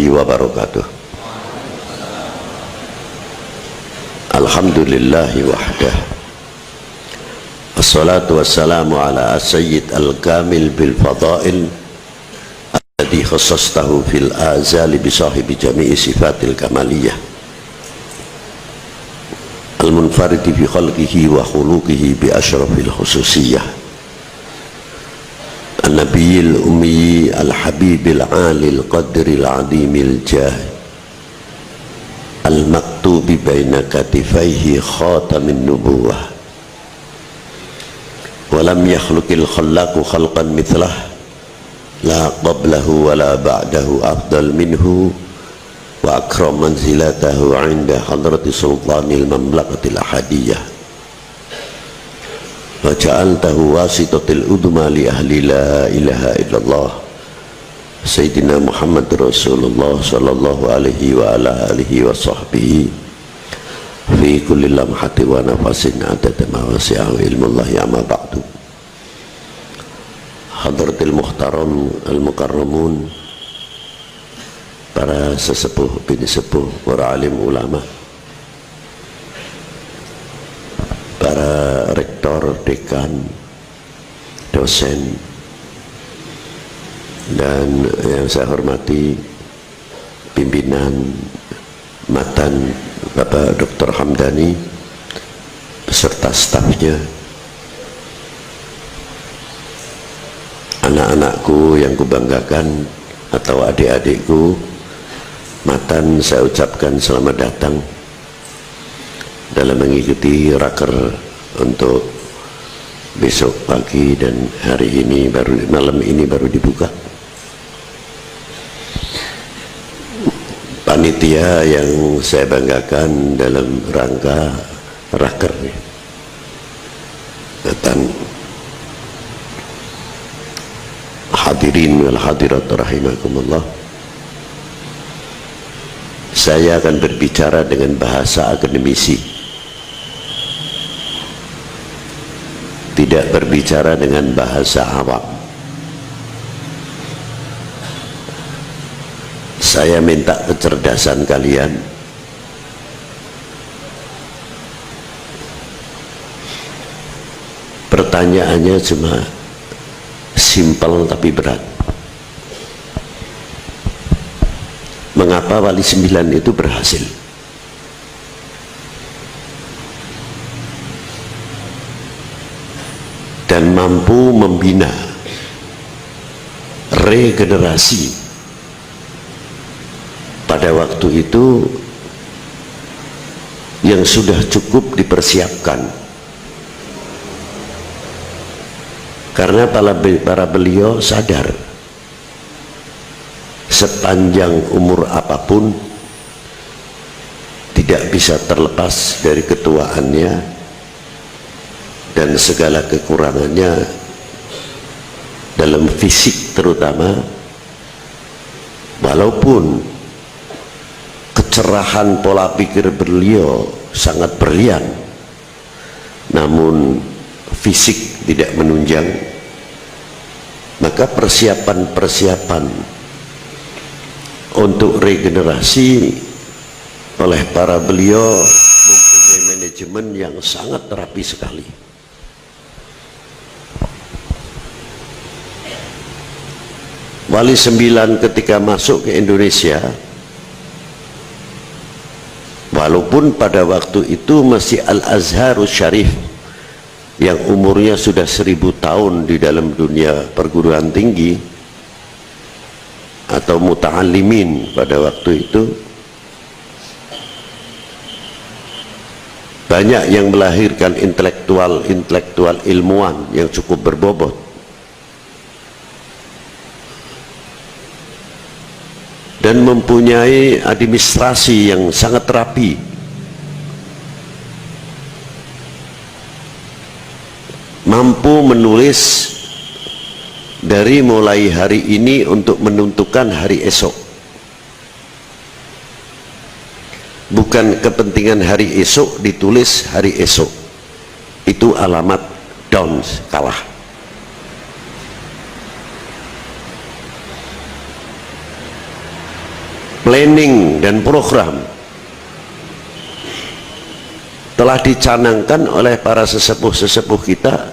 wabarakatuh. Alhamdulillahi wahdah, assalatu wassalamu ala sayyid al-kamil bil fadail alladhi khassastahu fil azali bisahibi jami'i sifatil kamaliyah al-munfaridi bi khalqihi wa khuluqihi bi ashrafil khususiyah an-nabiyil ummi al-habibil alil qadril adimil jah al-maktubi baina katifaihi khatamin nubuwah walam yakhluqil khallaqu khalqan mithlah la qablahu wa la ba'dahu afdal minhu wa akram manzilatahu inda hadrati sultanil mamlakatil ahadiyah wa ja'altahu wasitatil udma li ahli la ilaha illallah Sayyidina Muhammad Rasulullah sallallahu alaihi wa ala alihi wa sahbihi fi kulli lamhati wa nafasin adada ma wasi'ahu ilmullahi amma ba'du. Hadratil muhtaram al-mukarramun, para sesepuh bini sepuh, para alim ulama, para rektor, dekan, dosen, dan yang saya hormati pimpinan Matan Bapak Dr. Hamdani beserta stafnya, anak-anakku yang kubanggakan atau adik-adikku Matan, saya ucapkan selamat datang dalam mengikuti raker untuk besok pagi dan hari ini, malam ini baru dibuka. Panitia yang saya banggakan dalam rangka raker datang, hadirin wal hadirat rahimakumullah. Saya akan berbicara dengan bahasa akademisi, tidak berbicara dengan bahasa awam. Saya minta kecerdasan kalian pertanyaannya cuma simpel tapi berat. Mengapa Wali Sembilan itu berhasil? Dan mampu membina regenerasi pada waktu itu yang sudah cukup dipersiapkan, karena para beliau sadar sepanjang umur apapun tidak bisa terlepas dari ketuaannya dan segala kekurangannya dalam fisik terutama. Walaupun kecerahan pola pikir beliau sangat berlian, namun fisik tidak menunjang. Maka persiapan-persiapan untuk regenerasi oleh para beliau mempunyai manajemen yang sangat rapi sekali. Wali Sembilan ketika masuk ke Indonesia, walaupun pada waktu itu masih Al-Azharus Syarif yang umurnya sudah 1000 tahun di dalam dunia perguruan tinggi atau muta'allimin pada waktu itu, banyak yang melahirkan intelektual ilmuwan yang cukup berbobot. Dan mempunyai administrasi yang sangat rapi. Mampu menulis dari mulai hari ini untuk menentukan hari esok. Bukan kepentingan hari esok ditulis hari esok. Itu alamat down, kalah. planning dan program telah dicanangkan oleh para sesepuh-sesepuh kita,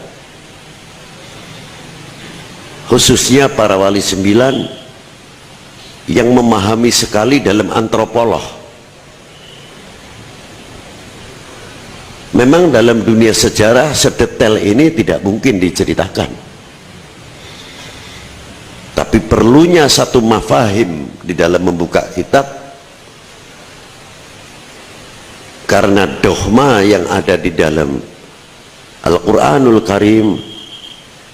khususnya para wali sembilan yang memahami sekali dalam antropolog. Memang dalam dunia sejarah sedetail ini tidak mungkin diceritakan, tapi perlunya satu mafahim di dalam membuka kitab, karena dogma yang ada di dalam Al-Quranul Karim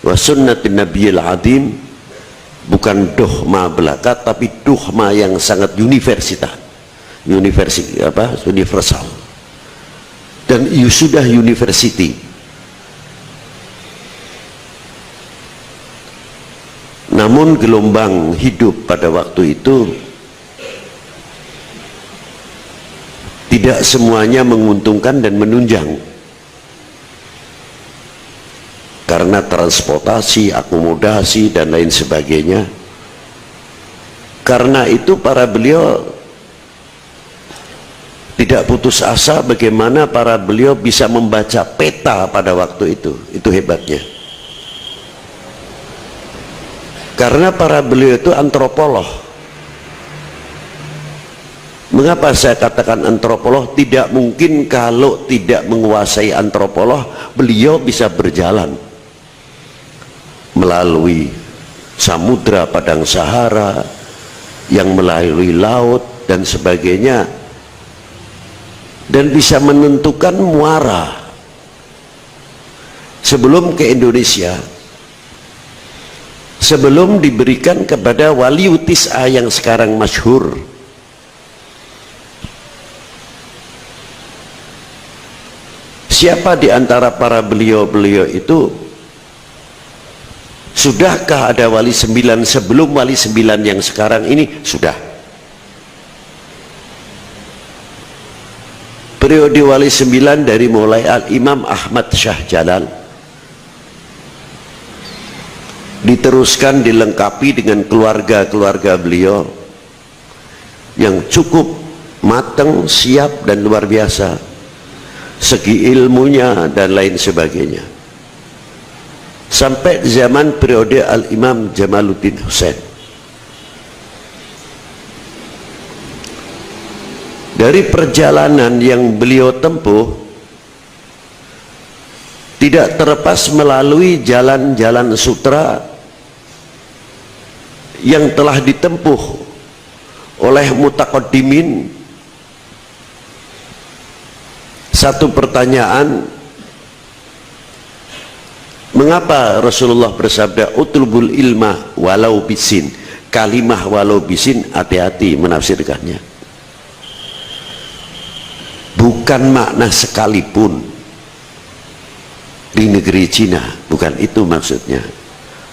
wa sunnatin Nabiyil Adim bukan dogma belaka, tapi dogma yang sangat universal dan sudah university. Namun gelombang hidup pada waktu itu tidak semuanya menguntungkan dan menunjang, karena transportasi, akomodasi dan lain sebagainya. Karena itu para beliau tidak putus asa bagaimana para beliau bisa membaca peta pada waktu itu hebatnya. Karena para beliau itu antropolog. Mengapa saya katakan antropolog? Tidak mungkin kalau tidak menguasai antropolog beliau bisa berjalan melalui samudra padang Sahara, yang melalui laut dan sebagainya, dan bisa menentukan muara sebelum ke Indonesia, sebelum diberikan kepada wali Tis'a yang sekarang masyhur. Siapa di antara para beliau-beliau itu? Sudahkah ada wali sembilan sebelum wali sembilan yang sekarang ini? Sudah. Periode wali sembilan dari mulai Al-Imam Ahmad Syah Jalal, diteruskan dilengkapi dengan keluarga-keluarga beliau yang cukup matang, siap dan luar biasa segi ilmunya dan lain sebagainya, sampai zaman periode Al-Imam Jamaluddin Husain. Dari perjalanan yang beliau tempuh tidak terlepas melalui jalan-jalan sutra yang telah ditempuh oleh mutaqaddimin. Satu pertanyaan, mengapa Rasulullah bersabda utlubul ilma walau bisin? Kalimah walau bisin, hati-hati menafsirkannya. Bukan makna sekalipun di negeri Cina, bukan itu maksudnya.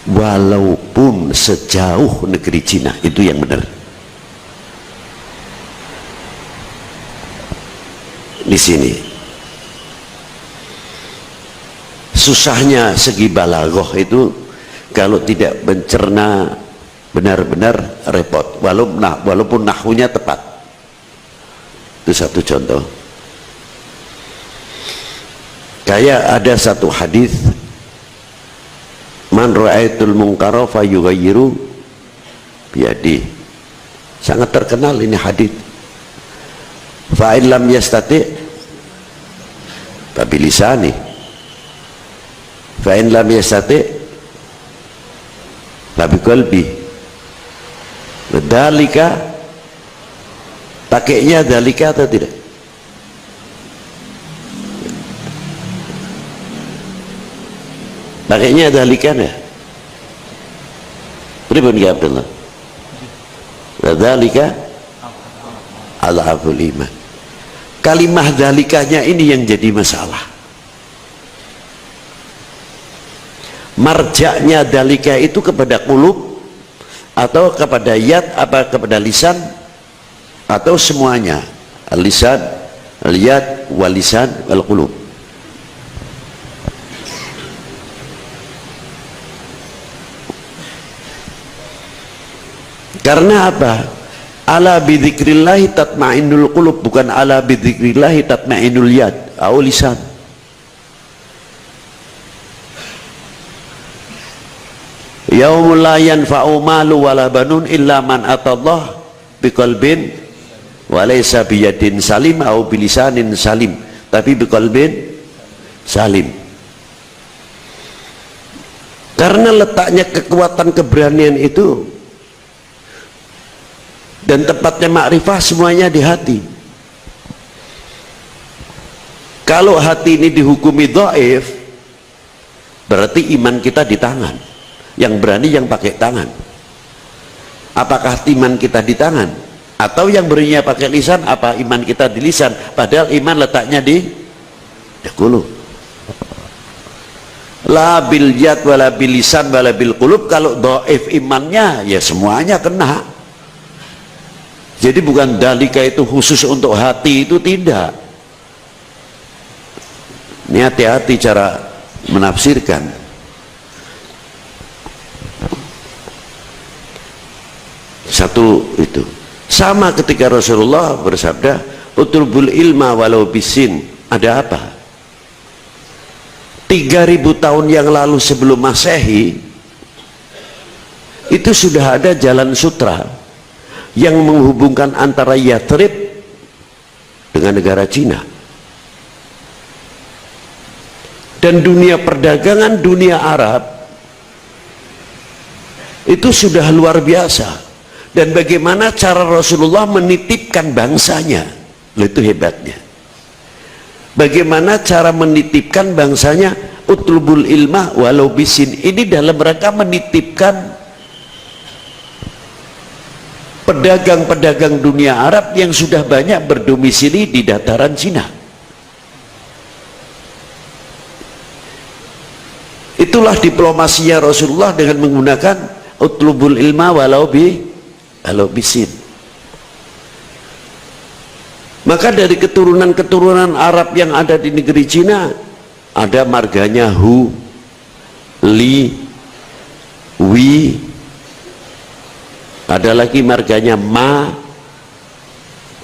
Walaupun sejauh negeri Cina, itu yang benar. Di sini susahnya segi balaghah itu, kalau tidak mencerna benar-benar repot, walaupun nahwunya tepat. Itu satu contoh. Kayak ada satu hadis, man ra'aitul munkara fayughayyiru biyadi. Sangat terkenal ini hadis. Fa in lam yastati fa bilisani. Fa in lam yastati fa biqalbi. Dzalika, pakainya dzalika atau tidak? Pakainya dzalika ya? Pripun ya Abdullah? Dzalika adhaful iman. Kalimah dzalikanya ini yang jadi masalah. Marjaknya dzalika itu kepada qulub atau kepada yad, apa kepada lisan, atau semuanya? Al-lisan, al-yad, wal-lisan, wal-qulub. Karena apa? Ala bidzikrillahi tatmainnul qulub, bukan ala bidzikrillahi tatmainnul yad au lisan. Yaumul la yanfa'u malu wala banun illa man atallah biqalbin wa laysa biyadin salim au bilisanin salim, tapi biqalbin salim. Karena letaknya kekuatan keberanian itu dan tempatnya makrifah semuanya di hati. Kalau hati ini dihukumi dhaif, berarti iman kita di tangan. Yang berani yang pakai tangan. Apakah iman kita di tangan? Atau yang beraninya pakai lisan, apa iman kita di lisan? Padahal iman letaknya di qulub. La bil yad wala bil lisan wala bil qulub. Kalau dhaif imannya, ya semuanya kena. Jadi bukan dalika itu khusus untuk hati, itu tidak. Ini hati-hati cara menafsirkan. Satu itu sama ketika Rasulullah bersabda utlubul ilma walau bisin. Ada apa? 3000 tahun yang lalu sebelum Masehi itu sudah ada jalan sutra yang menghubungkan antara Yathrib dengan negara Cina, dan dunia perdagangan dunia Arab itu sudah luar biasa. Dan bagaimana cara Rasulullah menitipkan bangsanya, itu hebatnya. Bagaimana cara menitipkan bangsanya, utlubul ilma walau bisin. Ini dalam rangka menitipkan pedagang-pedagang dunia Arab yang sudah banyak berdomisili di dataran Cina. Itulah diplomasinya Rasulullah dengan menggunakan utlubul ilma walau bisin. Maka dari keturunan-keturunan Arab yang ada di negeri Cina, ada marganya Hu, Li, Wi, ada lagi marganya Ma,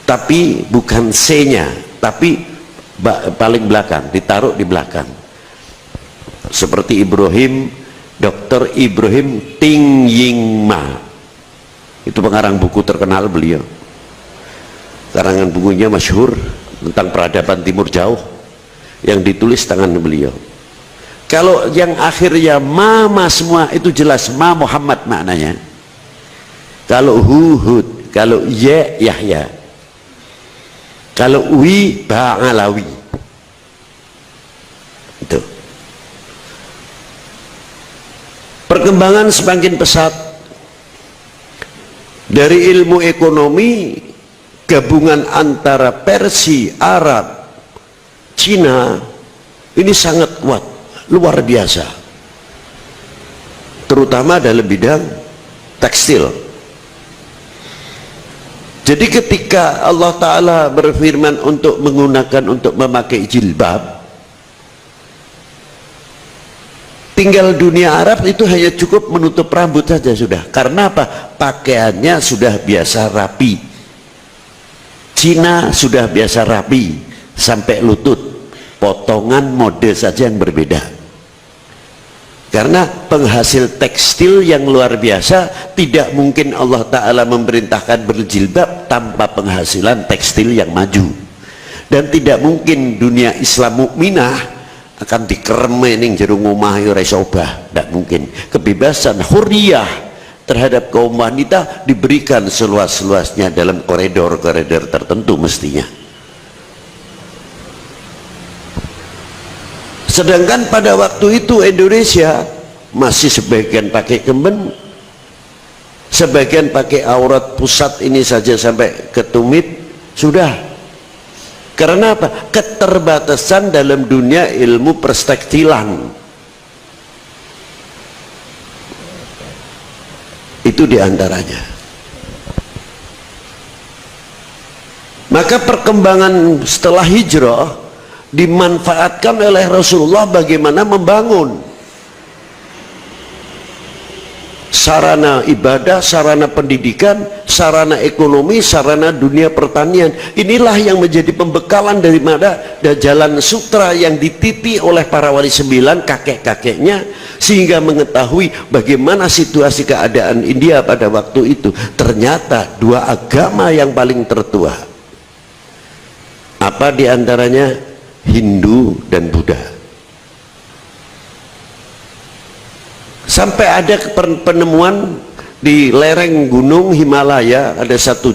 tapi bukan C-nya, tapi paling belakang, ditaruh di belakang. Seperti Ibrahim, Dr. Ibrahim Ting Ying Ma. Itu pengarang buku terkenal beliau. Karangan bukunya masyhur tentang peradaban Timur Jauh yang ditulis tangan beliau. Kalau yang akhirnya Ma semua itu jelas Ma Muhammad maknanya. Kalau Hu Hud, kalau Ye Yahya, kalau Wi Ba'alawi. Itu. Perkembangan semakin pesat. Dari ilmu ekonomi, gabungan antara Persia, Arab, Cina ini sangat kuat, luar biasa, terutama dalam bidang tekstil. Jadi ketika Allah Ta'ala berfirman untuk memakai jilbab, tinggal dunia Arab itu hanya cukup menutup rambut saja sudah. Karena apa? Pakaiannya sudah biasa rapi. Cina sudah biasa rapi sampai lutut, potongan mode saja yang berbeda. Karena penghasil tekstil yang luar biasa, tidak mungkin Allah Ta'ala memerintahkan berjilbab tanpa penghasilan tekstil yang maju. Dan tidak mungkin dunia Islam mukminah akan dikerme ning jero omah ora iso obah, tidak mungkin. Kebebasan hurriyah terhadap kaum wanita diberikan seluas-luasnya dalam koridor-koridor tertentu mestinya. Sedangkan pada waktu itu Indonesia masih sebagian pakai kemben, sebagian pakai aurat pusat ini saja sampai ke tumit sudah. Karena apa? Keterbatasan dalam dunia ilmu perstektilan. Itu diantaranya. Maka perkembangan setelah hijrah dimanfaatkan oleh Rasulullah bagaimana membangun sarana ibadah, sarana pendidikan, sarana ekonomi, sarana dunia pertanian. Inilah yang menjadi pembekalan daripada jalan sutra yang dititi oleh para wali sembilan, kakek-kakeknya, sehingga mengetahui bagaimana situasi keadaan India pada waktu itu. Ternyata dua agama yang paling tertua, apa diantaranya? Hindu dan Buddha. Sampai ada penemuan di lereng gunung Himalaya, ada satu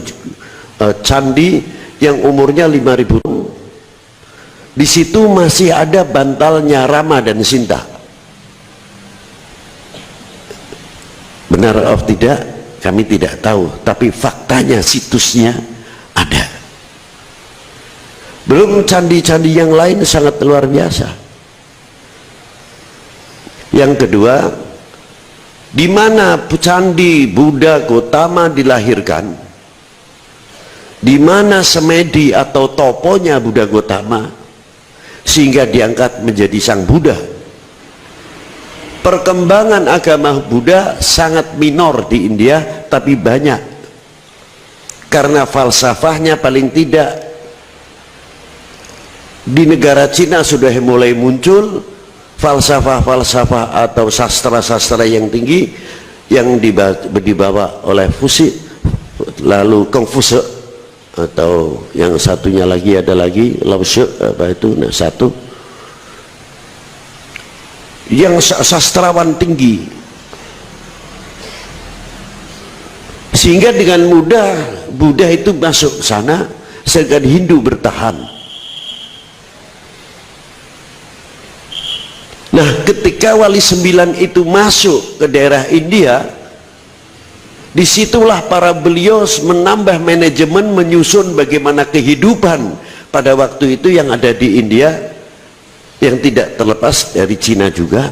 candi yang umurnya 5.000 tahun. Di situ masih ada bantalnya Rama dan Sinta. Benar atau tidak kami tidak tahu, tapi faktanya situsnya ada. Belum candi-candi yang lain sangat luar biasa. Yang kedua, di mana candi Buddha Gotama dilahirkan, di mana semedi atau toponya Buddha Gotama, sehingga diangkat menjadi sang Buddha. Perkembangan agama Buddha sangat minor di India, tapi banyak, karena falsafahnya paling tidak di negara Cina sudah mulai muncul falsafah-falsafah atau sastra-sastra yang tinggi yang dibawa oleh Fusi, lalu Kongfusi, atau yang satunya lagi ada lagi Lao Tzu, apa itu, nah satu yang sastrawan tinggi, sehingga dengan mudah Buddha itu masuk sana, sedangkan Hindu bertahan. Nah, ketika wali sembilan itu masuk ke daerah India, disitulah para beliau menambah manajemen, menyusun bagaimana kehidupan pada waktu itu yang ada di India, yang tidak terlepas dari Cina juga.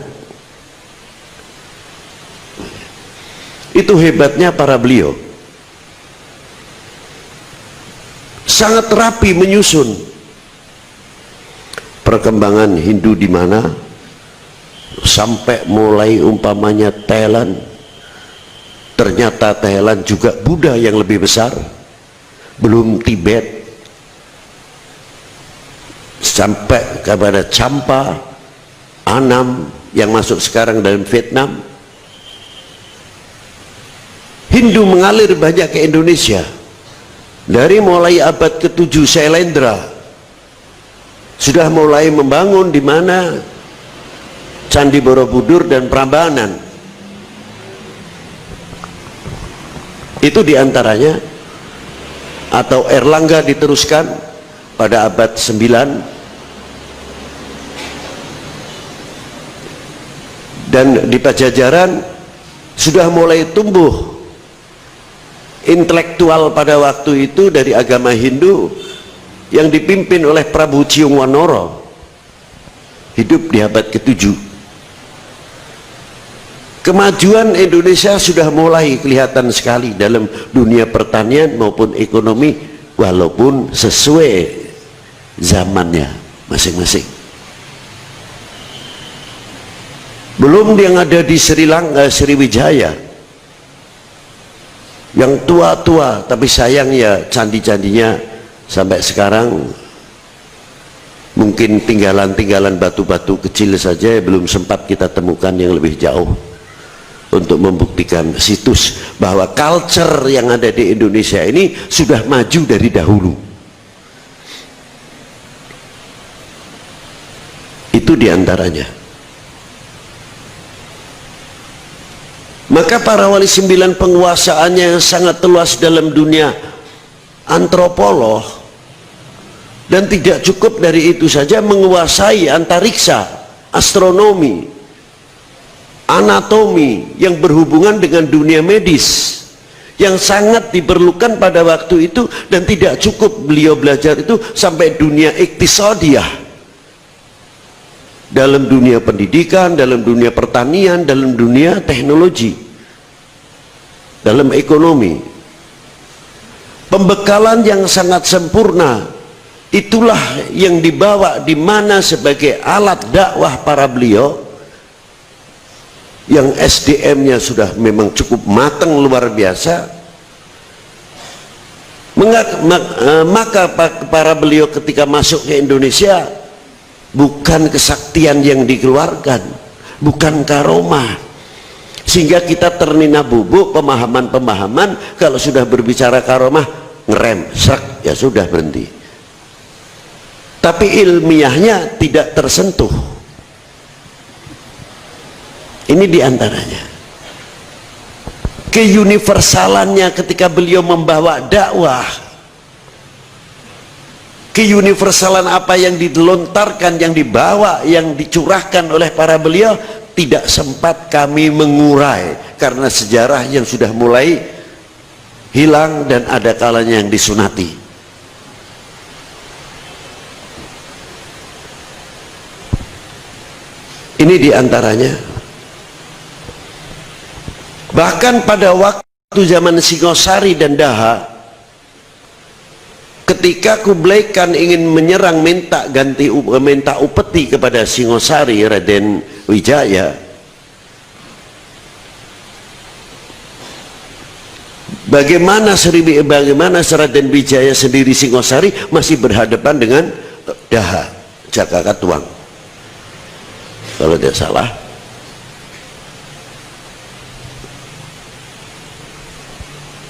Itu hebatnya para beliau, sangat rapi menyusun perkembangan Hindu di mana, sampai mulai umpamanya Thailand, ternyata Thailand juga Buddha yang lebih besar, belum Tibet, sampai kepada Champa, Annam yang masuk sekarang dalam Vietnam. Hindu mengalir banyak ke Indonesia, dari mulai abad ke-7 Sailendra sudah mulai membangun di mana Candi Borobudur dan Prambanan. Itu diantaranya. Atau Erlangga diteruskan pada abad 9. Dan di Pajajaran sudah mulai tumbuh intelektual pada waktu itu dari agama Hindu yang dipimpin oleh Prabu Ciungwanoro, hidup di abad ke-7. Kemajuan Indonesia sudah mulai kelihatan sekali dalam dunia pertanian maupun ekonomi, walaupun sesuai zamannya masing-masing. Belum yang ada di Sri Lanka, Sriwijaya, yang tua-tua, tapi sayang ya candi-candinya sampai sekarang mungkin tinggalan-tinggalan batu-batu kecil saja, belum sempat kita temukan yang lebih jauh untuk membuktikan situs bahwa culture yang ada di Indonesia ini sudah maju dari dahulu. Itu diantaranya. Maka para wali sembilan penguasaannya yang sangat luas dalam dunia antropolog, dan tidak cukup dari itu saja, menguasai antariksa, astronomi, anatomi yang berhubungan dengan dunia medis yang sangat diperlukan pada waktu itu. Dan tidak cukup beliau belajar itu sampai dunia iktisadiyah, dalam dunia pendidikan, dalam dunia pertanian, dalam dunia teknologi, dalam ekonomi. Pembekalan yang sangat sempurna itulah yang dibawa di mana sebagai alat dakwah para beliau, yang SDM-nya sudah memang cukup matang luar biasa, Maka para beliau ketika masuk ke Indonesia bukan kesaktian yang dikeluarkan, bukan karomah, sehingga kita ternina bubuk pemahaman-pemahaman kalau sudah berbicara karomah ngerem, serak, ya sudah berhenti. Tapi ilmiahnya tidak tersentuh. Ini diantaranya keuniversalannya ketika beliau membawa dakwah. Keuniversalan apa yang dilontarkan, yang dibawa, yang dicurahkan oleh para beliau tidak sempat kami mengurai karena sejarah yang sudah mulai hilang dan ada kalanya yang disunati. Ini diantaranya. Bahkan pada waktu zaman Singosari dan Daha, ketika Kublai Khan ingin menyerang minta upeti kepada Singosari Raden Wijaya, bagaimana Raden Wijaya sendiri Singosari masih berhadapan dengan Daha Jaka Katuang kalau tidak salah.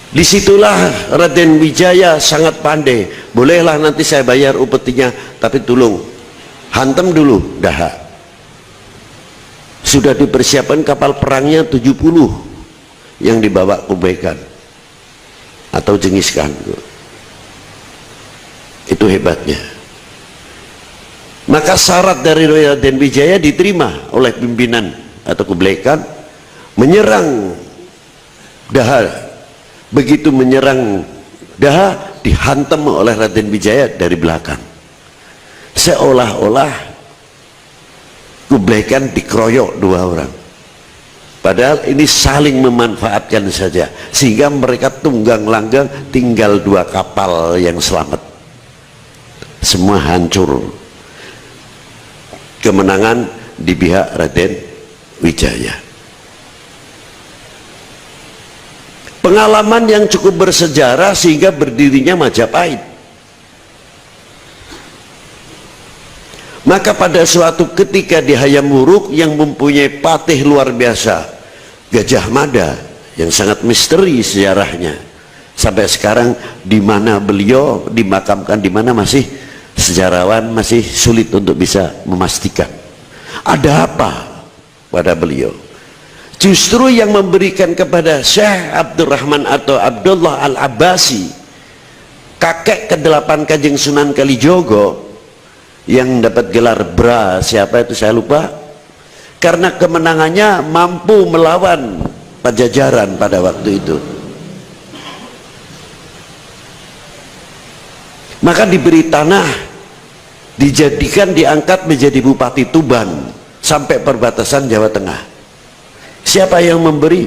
Disitulah Raden Wijaya sangat pandai. Bolehlah nanti saya bayar upetinya, tapi tolong hantam dulu Daha. Sudah dipersiapkan kapal perangnya 70 yang dibawa Kublai Khan atau Genghis Khan. Itu hebatnya. Maka syarat dari Raden Wijaya diterima oleh pimpinan atau Kublai Khan, menyerang Daha. Begitu menyerang Daha, dihantam oleh Raden Wijaya dari belakang, seolah-olah Kublai Khan dikeroyok dua orang, padahal ini saling memanfaatkan saja, sehingga mereka tunggang langgang, tinggal dua kapal yang selamat, semua hancur. Kemenangan di pihak Raden Wijaya. Pengalaman yang cukup bersejarah sehingga berdirinya Majapahit. Maka pada suatu ketika di Hayam Wuruk yang mempunyai patih luar biasa, Gajah Mada, yang sangat misteri sejarahnya sampai sekarang, di mana beliau dimakamkan, di mana masih sejarawan masih sulit untuk bisa memastikan ada apa pada beliau. Justru yang memberikan kepada Syekh Abdurrahman atau Abdullah Al-Abbasi, kakek ke-8 Kanjeng Sunan Kalijogo, yang dapat gelar Bra, siapa itu saya lupa, karena kemenangannya mampu melawan Pajajaran pada waktu itu. Maka diberi tanah, dijadikan, diangkat menjadi Bupati Tuban sampai perbatasan Jawa Tengah. Siapa yang memberi?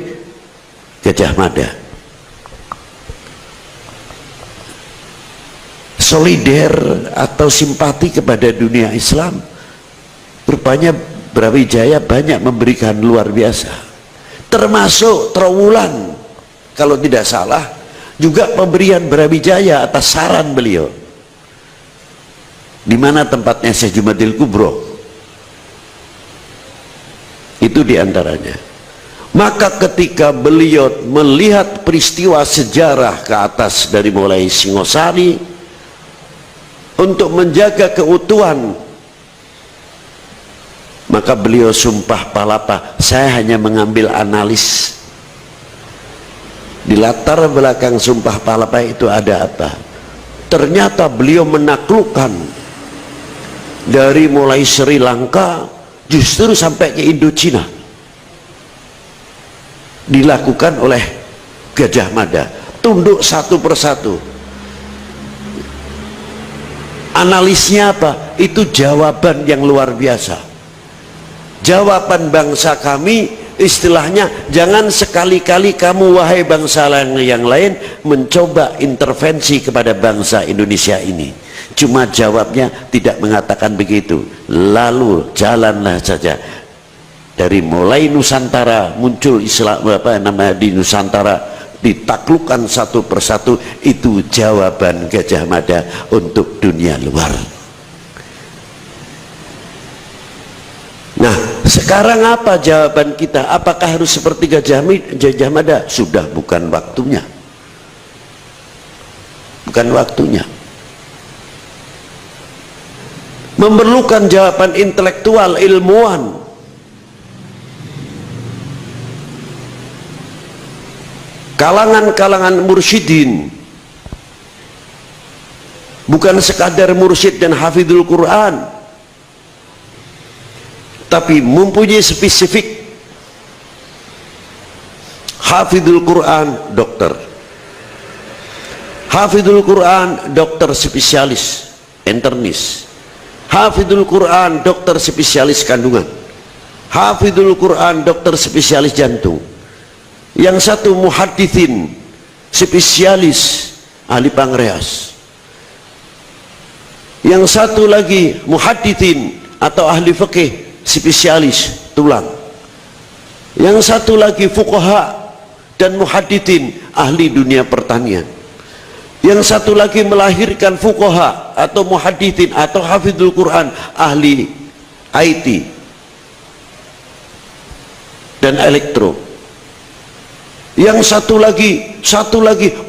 Gajah Mada. Solider atau simpati kepada dunia Islam, rupanya Brawijaya banyak memberikan luar biasa, termasuk Trowulan kalau tidak salah, juga pemberian Brawijaya atas saran beliau. Di mana tempatnya Syekh Jumadil Kubro, itu diantaranya. Maka ketika beliau melihat peristiwa sejarah ke atas dari mulai Singosari, untuk menjaga keutuhan, maka beliau sumpah palapa, saya hanya mengambil analis. Di latar belakang sumpah palapa itu ada apa? Ternyata beliau menaklukkan dari mulai Sri Lanka justru sampai ke Indochina, dilakukan oleh Gajah Mada, tunduk satu persatu. Analisnya apa? Itu jawaban yang luar biasa. Jawaban bangsa kami, istilahnya, jangan sekali-kali kamu wahai bangsa yang lain mencoba intervensi kepada bangsa Indonesia ini. Cuma jawabnya tidak mengatakan begitu, lalu jalanlah saja. Dari mulai Nusantara muncul Islam, apa namanya, di Nusantara ditaklukkan satu persatu. Itu jawaban Gajah Mada untuk dunia luar. Nah, sekarang apa jawaban kita? Apakah harus seperti Gajah Mada? Sudah bukan waktunya. Bukan waktunya. Memerlukan jawaban intelektual, ilmuwan. Kalangan-kalangan mursyidin, bukan sekadar mursyid dan hafidhul Quran, tapi mempunyai spesifik. Hafidhul Quran dokter, hafidhul Quran dokter spesialis internis, hafidhul Quran dokter spesialis kandungan, hafidhul Quran dokter spesialis jantung. Yang satu muhadithin spesialis ahli pankreas, yang satu lagi muhadithin atau ahli fikih spesialis tulang, yang satu lagi fuqaha dan muhadithin ahli dunia pertanian, yang satu lagi melahirkan fuqaha atau muhadithin atau hafidhul Quran ahli IT dan elektro, yang satu lagi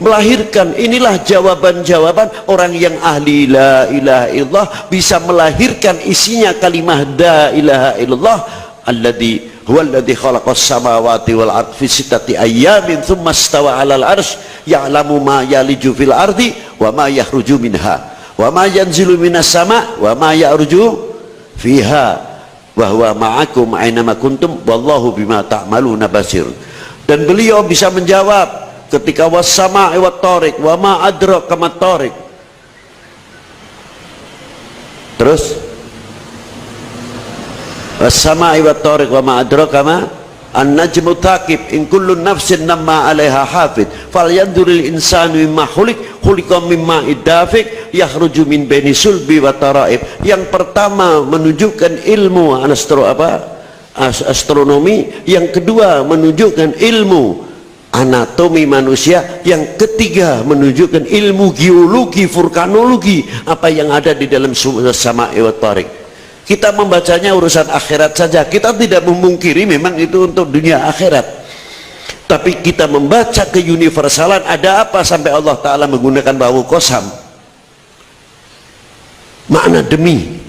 melahirkan. Inilah jawaban-jawaban orang yang ahli la ilaha illallah, bisa melahirkan isinya kalimah la ilaha illallah. Alladzi huwallazi khalaqas samawati wal ardh fi sittati ayyamin tsumma istawa 'alal 'arsy ya'lamu ma yaliju fil ardi wa ma yakhruju minha wa ma yanzilu minas sama' wa ma ya'ruju fiha wa huwa ma'akum aina ma kuntum wallahu bima ta'maluna basir. Dan beliau bisa menjawab ketika was-sama'i wat-thariq wa ma adraka mat-thariq. Terus was-sama'i wat-thariq wa ma adraka ma an-najmu thaqib in kullu nafsin namma 'alaiha hafid falyanzuril insanu mimma khuliqa mimma idafik yakhruju min baini sulbi wa taraib. Yang pertama menunjukkan ilmu astronomi, yang kedua menunjukkan ilmu anatomi manusia, yang ketiga menunjukkan ilmu geologi, vulkanologi, apa yang ada di dalam sama'i wat thariq. Kita membacanya urusan akhirat saja, kita tidak memungkiri memang itu untuk dunia akhirat, tapi kita membaca keuniversalan. Ada apa sampai Allah Ta'ala menggunakan wawu qasam, makna demi.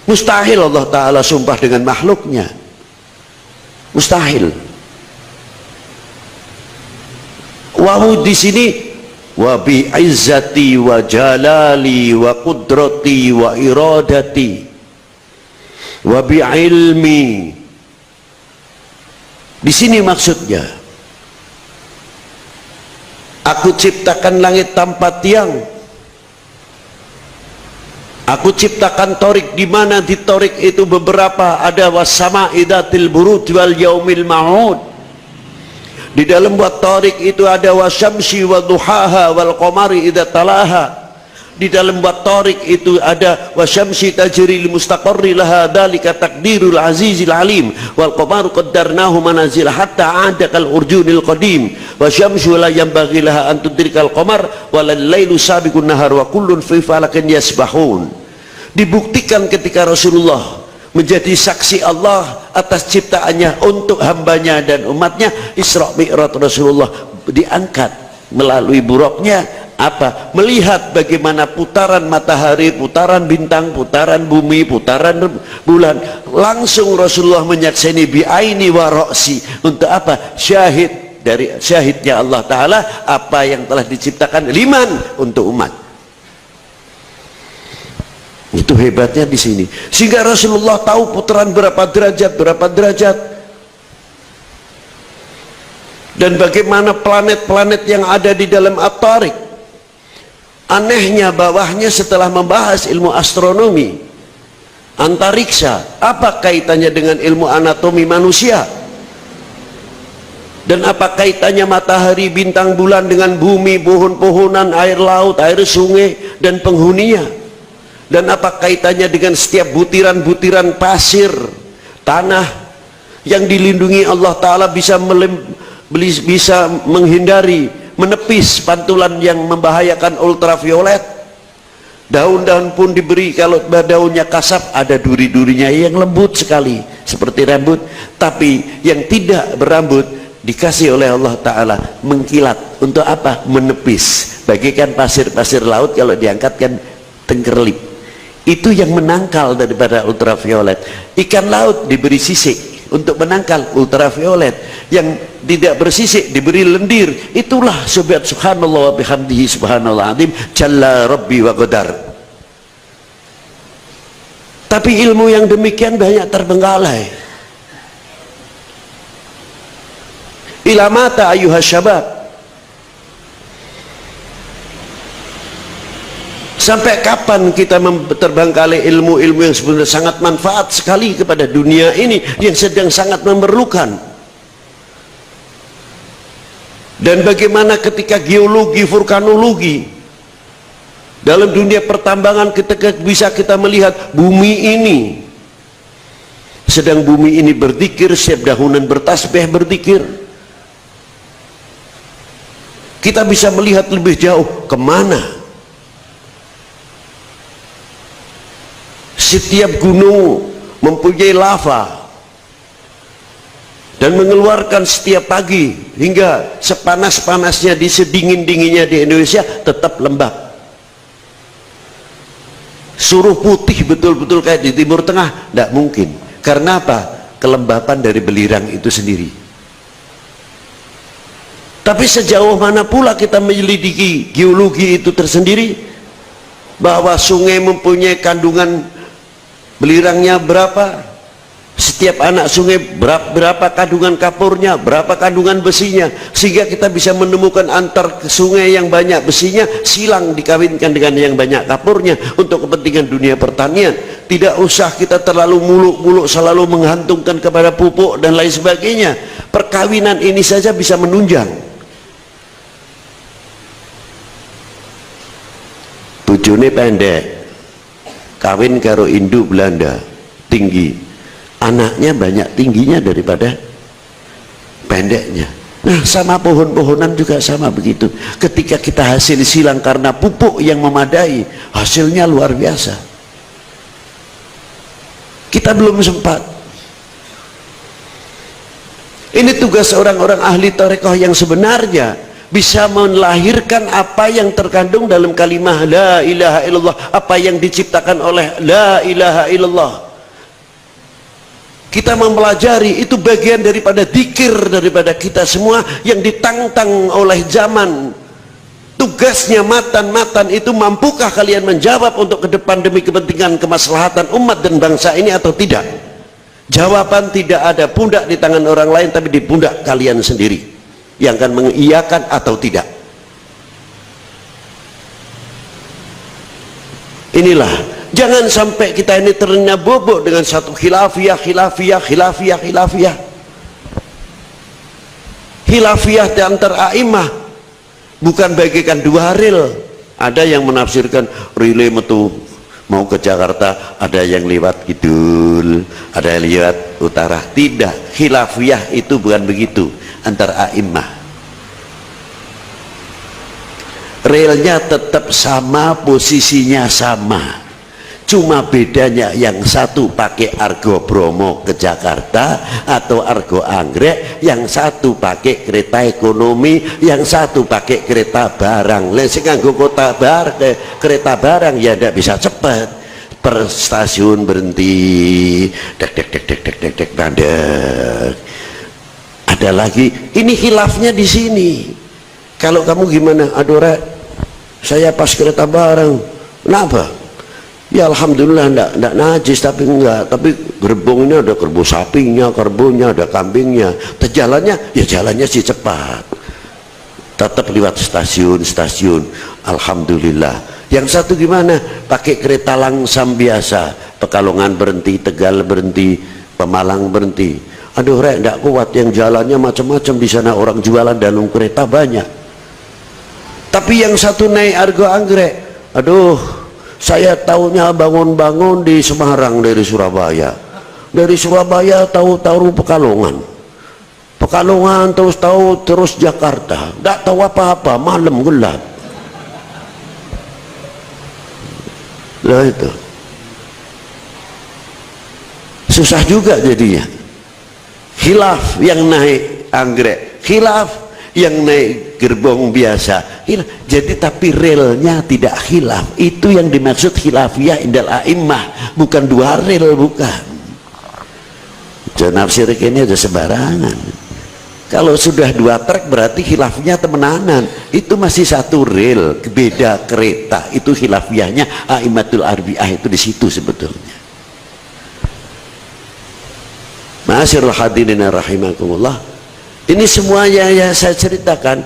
Mustahil Allah Ta'ala sumpah dengan makhluknya, mustahil. Wawu di sini wa bi izzati wa jalali wa qudrati wa iradati wa bi ilmi. Di sini maksudnya, aku ciptakan langit tanpa tiang, aku ciptakan torik, di mana di torik itu beberapa ada wasama idatil buruj wal yaumil ma'ud. Di dalam buat torik itu ada wasyamsi wa duhaha wal qamari idza talaha. Di dalam buat torik itu ada wasyamsi tajri li mustaqarri laha dzalika taqdirul azizil alim wal qamaru qaddarnahu manazil hatta ada kal urjunil qadim wasyamsu la yanbaghi laha an tudrikal qamar walal lailu sabiqun nahar wa kullun fi falakin yasbahun. Dibuktikan ketika Rasulullah menjadi saksi Allah atas ciptaannya untuk hambanya dan umatnya. Isra Mi'raj Rasulullah diangkat melalui buruknya apa? Melihat bagaimana putaran matahari, putaran bintang, putaran bumi, putaran bulan. Langsung Rasulullah menyaksikan bi'aini wa ra'si. Untuk apa? Syahid, dari syahidnya Allah Ta'ala apa yang telah diciptakan liman untuk umat. Itu hebatnya di sini. Sehingga Rasulullah tahu putaran berapa derajat, dan bagaimana planet-planet yang ada di dalam at-Tariq. Anehnya bawahnya setelah membahas ilmu astronomi, antariksa, apa kaitannya dengan ilmu anatomi manusia? Dan apa kaitannya matahari, bintang, bulan dengan bumi, pohon-pohonan, air laut, air sungai, dan penghuninya? Dan apa kaitannya dengan setiap butiran-butiran pasir tanah yang dilindungi Allah Ta'ala bisa bisa menghindari, menepis pantulan yang membahayakan ultraviolet. Daun-daun pun diberi, kalau daunnya kasar ada duri-durinya yang lembut sekali seperti rambut, tapi yang tidak berambut dikasih oleh Allah Ta'ala mengkilat. Untuk apa? Menepis, bagaikan pasir-pasir laut kalau diangkatkan tengkerlip, itu yang menangkal daripada ultraviolet. Ikan laut diberi sisik untuk menangkal ultraviolet, yang tidak bersisik diberi lendir. Itulah subhanallah wa bihamdihi subhanallah azim jalla rabbi wa qadar. Tapi ilmu yang demikian banyak terbengkalai. Ila mata ayuha syabab, sampai kapan kita terbengkalai ilmu-ilmu yang sebenarnya sangat manfaat sekali kepada dunia ini yang sedang sangat memerlukan? Dan bagaimana ketika geologi, vulkanologi, dalam dunia pertambangan ketika bisa kita melihat bumi ini, sedang bumi ini berzikir, setiap dahunan bertasbih berzikir. Kita bisa melihat lebih jauh kemana. Setiap gunung mempunyai lava dan mengeluarkan setiap pagi, hingga sepanas-panasnya di sedingin-dinginnya di Indonesia tetap lembab. Suruh putih betul-betul kayak di Timur Tengah, tidak mungkin. Karena apa? Kelembapan dari belirang itu sendiri. Tapi sejauh mana pula kita menyelidiki geologi itu tersendiri, bahwa sungai mempunyai kandungan belirangnya berapa, setiap anak sungai berapa kandungan kapurnya, berapa kandungan besinya, sehingga kita bisa menemukan antar sungai yang banyak besinya silang dikawinkan dengan yang banyak kapurnya untuk kepentingan dunia pertanian. Tidak usah kita terlalu muluk-muluk selalu menghantungkan kepada pupuk dan lain sebagainya. Perkawinan ini saja bisa menunjang. Bojone pendek, kawin karo induk Belanda, tinggi, anaknya banyak tingginya daripada pendeknya. Nah, sama pohon-pohonan juga sama begitu. Ketika kita hasil silang karena pupuk yang memadai, hasilnya luar biasa. Kita belum sempat. Ini tugas orang-orang ahli tarekah yang sebenarnya bisa melahirkan apa yang terkandung dalam kalimah la ilaha illallah, apa yang diciptakan oleh la ilaha illallah. Kita mempelajari, itu bagian daripada zikir daripada kita semua yang ditantang oleh zaman. Tugasnya matan itu, mampukah kalian menjawab untuk ke depan demi kepentingan kemaslahatan umat dan bangsa ini atau tidak? Jawaban tidak ada, pundak di tangan orang lain, tapi di pundak kalian sendiri yang akan mengiyakan atau tidak. Inilah, jangan sampai kita ini ternyata bobok dengan satu khilafiyah di antara a'imah, bukan bagaikan dua rel. Ada yang menafsirkan relay metu mau ke Jakarta, ada yang lewat kidul, ada yang lewat utara. Tidak, khilafiyah itu bukan begitu antar a'imah. Relnya tetap sama, posisinya sama, cuma bedanya yang satu pakai Argo Bromo ke Jakarta atau Argo Anggrek, yang satu pakai kereta ekonomi, yang satu pakai kereta barang. Sing nganggo kereta barang ya tidak bisa cepat, per stasiun berhenti, dek bandek. Ada lagi, ini khilafnya di sini. Kalau kamu gimana? Aduh Rek, saya pas kereta barang, kenapa? Ya alhamdulillah enggak najis, tapi gerbong ini ada kerbau sapinya, kerbaunya, ada kambingnya. Jalannya ya jalannya sih cepat, tetap lewat stasiun. Alhamdulillah. Yang satu gimana? Pakai kereta langsam biasa, Pekalongan berhenti, Tegal berhenti, Pemalang berhenti. Aduh Rek, enggak kuat, yang jalannya macam-macam di sana, orang jualan dalam kereta banyak. Tapi yang satu naik Argo Anggrek, aduh, saya tahunya bangun-bangun di Semarang dari Surabaya. Dari Surabaya tahu-tahu Pekalongan Pekalongan terus Jakarta, tidak tahu apa-apa, malam gelap. Loh itu susah juga jadinya. Khilaf yang naik anggrek, khilaf yang naik gerbong biasa, khilaf. Jadi tapi relnya tidak khilaf. Itu yang dimaksud khilafiyah indal a'immah, bukan dua rel, bukan. Jangan nafsir ini aja sembarangan. Kalau sudah dua trek berarti khilafnya temenanan. Itu masih satu rel, beda kereta. Itu khilafiyahnya a'immatul arbi'ah, itu di situ sebetulnya. Ma'asyiral hadirin rahimakumullah. Ini semuanya yang saya ceritakan.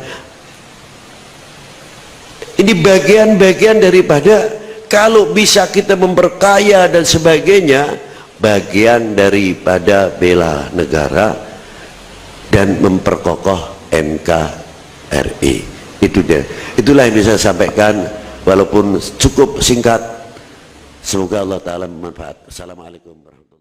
Ini bagian-bagian daripada kalau bisa kita memperkaya dan sebagainya, bagian daripada bela negara dan memperkokoh NKRI. Itu dia. Itulah yang bisa saya sampaikan, walaupun cukup singkat. Semoga Allah Ta'ala bermanfaat. Assalamualaikum warahmatullahi wabarakatuh.